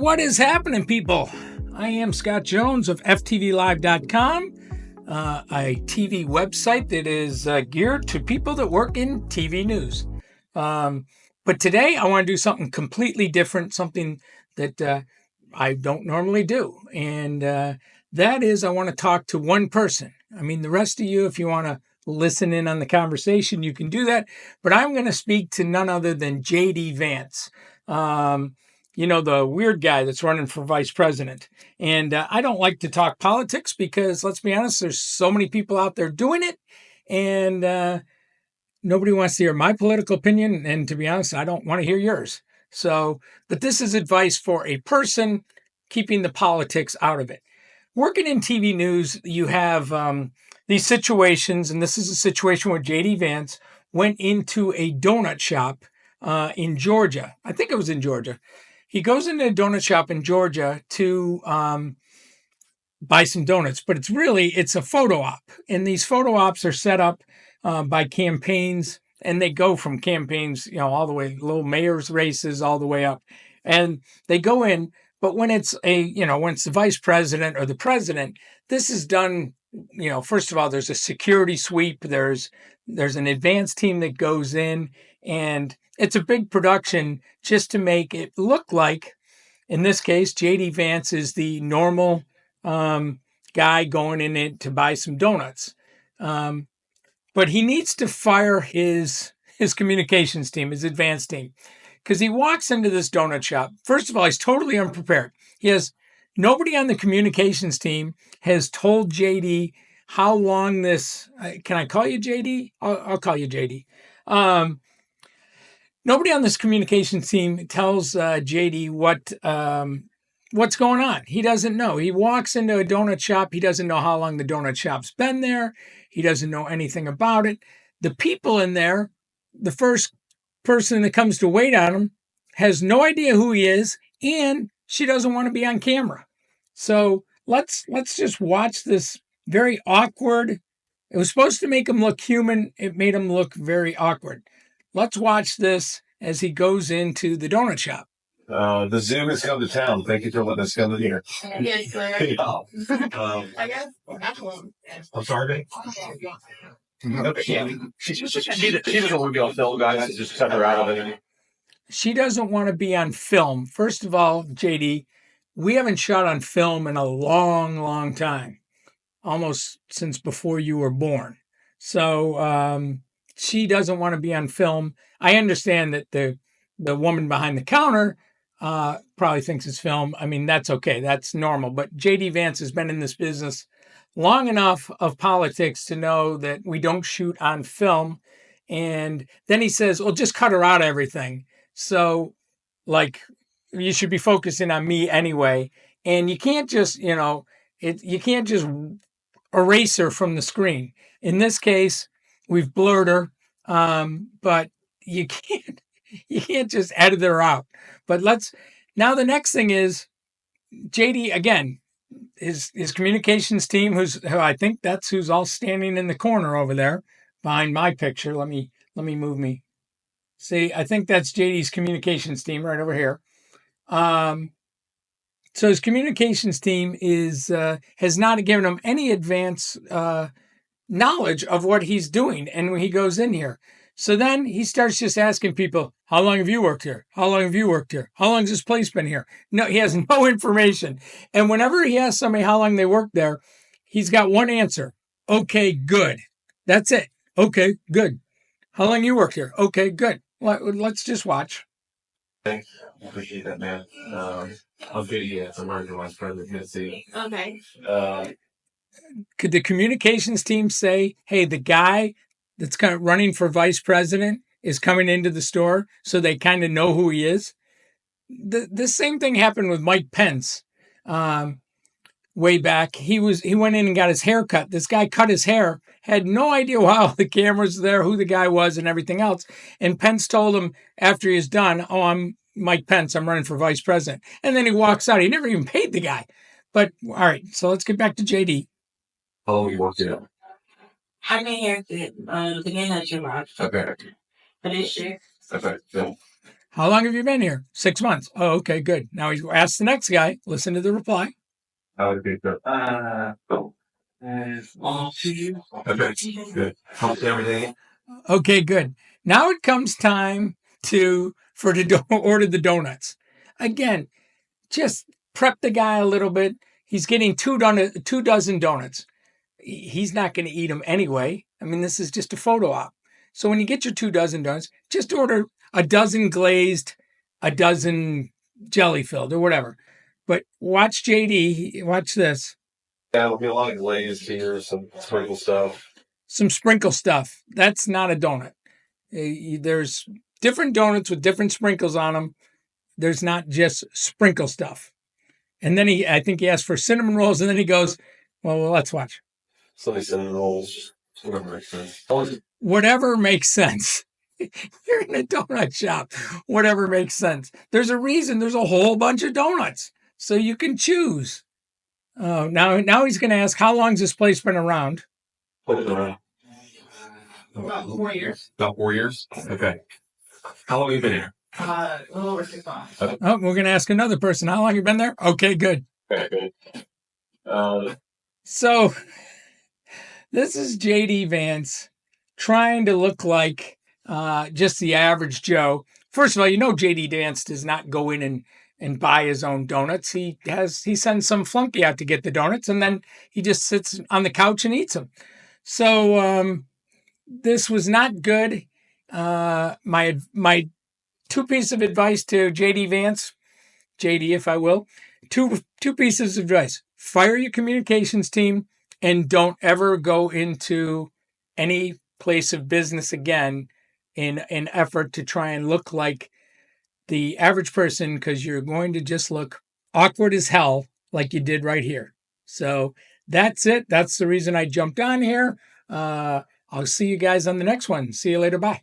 What is happening, people? I am Scott Jones of FTVLive.com, a TV website that is geared to people that work in TV news. But today I want to do something completely different, something that I don't normally do. And that is I want to talk to one person. I mean, the rest of you, if you want to listen in on the conversation, you can do that. But I'm going to speak to none other than J.D. Vance. You know, the weird guy that's running for vice president. And I don't like to talk politics because, let's be honest, there's so many people out there doing it. And nobody wants to hear my political opinion. And to be honest, I don't want to hear yours. So, but this is advice for a person keeping the politics out of it. Working in TV news, you have these situations, and this is a situation where J.D. Vance went into a donut shop in Georgia. I think it was in Georgia. He goes into a donut shop in Georgia to buy some donuts, but it's a photo op. And these photo ops are set up by campaigns, and they go from campaigns, all the way, little mayor's races all the way up. And they go in, but when it's when it's the vice president or the president, this is done, first of all, there's a security sweep, there's an advance team that goes in, and it's a big production just to make it look like, in this case, J.D. Vance is the normal guy going in it to buy some donuts. But he needs to fire his communications team, his advance team, because he walks into this donut shop. First of all, he's totally unprepared. Nobody on the communications team has told JD how long this. Can I call you JD? I'll call you JD. Nobody on this communications team tells JD what's going on. He doesn't know. He walks into a donut shop. He doesn't know how long the donut shop's been there. He doesn't know anything about it. The people in there, the first person that comes to wait on him has no idea who he is, and she doesn't want to be on camera. So let's just watch this very awkward. It was supposed to make him look human. It made him look very awkward. Let's watch this as he goes into the donut shop. The Zoom has come to town. Thank you for letting us come in here. Yes, sir. I guess. I'm sorry, okay. She doesn't want to be on film, guys. Just cut her out of it. She doesn't want to be on film. First of all, JD, we haven't shot on film in a long, long time. Almost since before you were born. So she doesn't want to be on film. I understand that the woman behind the counter probably thinks it's film. I mean, that's okay. That's normal. But J.D. Vance has been in this business long enough of politics to know that we don't shoot on film. And then he says, well, just cut her out of everything. So, you should be focusing on me anyway. And you can't just, you can't just erase her from the screen. In this case, we've blurred her, but you can't just edit her out. But now the next thing is JD, again, his communications team, who I think that's who's all standing in the corner over there behind my picture. Let me move me. See, I think that's JD's communications team right over here. So his communications team has not given him any advance knowledge of what he's doing. And when he goes in here, so then he starts just asking people, how long have you worked here? How long have you worked here? How long has this place been here? No, he has no information. And whenever he asks somebody how long they worked there, he's got one answer. Okay, good. That's it. Okay, good. How long you worked here? Okay, good. Let's just watch. Thanks. I appreciate that, man. I'll get you some margin vice president. Good to see you. Okay. Could the communications team say, hey, the guy that's kind of running for vice president is coming into the store, so they kind of know who he is? The same thing happened with Mike Pence way back. He went in and got his hair cut. This guy cut his hair, had no idea how the cameras there, who the guy was, and everything else. And Pence told him after he was done, oh, I'm Mike Pence. I'm running for vice president. And then he walks out. He never even paid the guy. But all right, so let's get back to JD. How long you worked here? I've been here since the beginning of July. Okay. For this year. Okay. Yeah. How long have you been here? 6 months. Oh, okay, good. Now he asks the next guy. Listen to the reply. How would it be? All to you. Okay, good. How's everything? Okay, good. Now it comes time to order the donuts. Again, just prep the guy a little bit. He's getting 2 dozen donuts. He's not going to eat them anyway. I mean, this is just a photo op. So when you get your 2 dozen donuts, just order a dozen glazed, a dozen jelly filled, or whatever. But watch JD. Watch this. Yeah, it'll be a lot of glazed here, some sprinkle stuff. Some sprinkle stuff. That's not a donut. There's different donuts with different sprinkles on them. There's not just sprinkle stuff. And then I think he asked for cinnamon rolls, and then he goes, well, let's watch. So they cinnamon rolls, whatever makes sense. Whatever makes sense. You're in a donut shop. Whatever makes sense. There's a reason there's a whole bunch of donuts. So you can choose. Now he's going to ask, how long's this place been around? About 4 years. About 4 years? Okay. How long have you been here? A little over 6 months. Oh, we're going to ask another person. How long have you been there? Okay, good. Okay, good. So this is JD Vance trying to look like just the average Joe. First of all, JD Vance does not go in and buy his own donuts. He sends some flunky out to get the donuts, and then he just sits on the couch and eats them. So this was not good. My 2 pieces of advice to JD Vance, JD, if I will, two pieces of advice: fire your communications team, and don't ever go into any place of business again in an effort to try and look like the average person, because you're going to just look awkward as hell like you did right here. So that's it. That's the reason I jumped on here. I'll see you guys on the next one. See you later. Bye.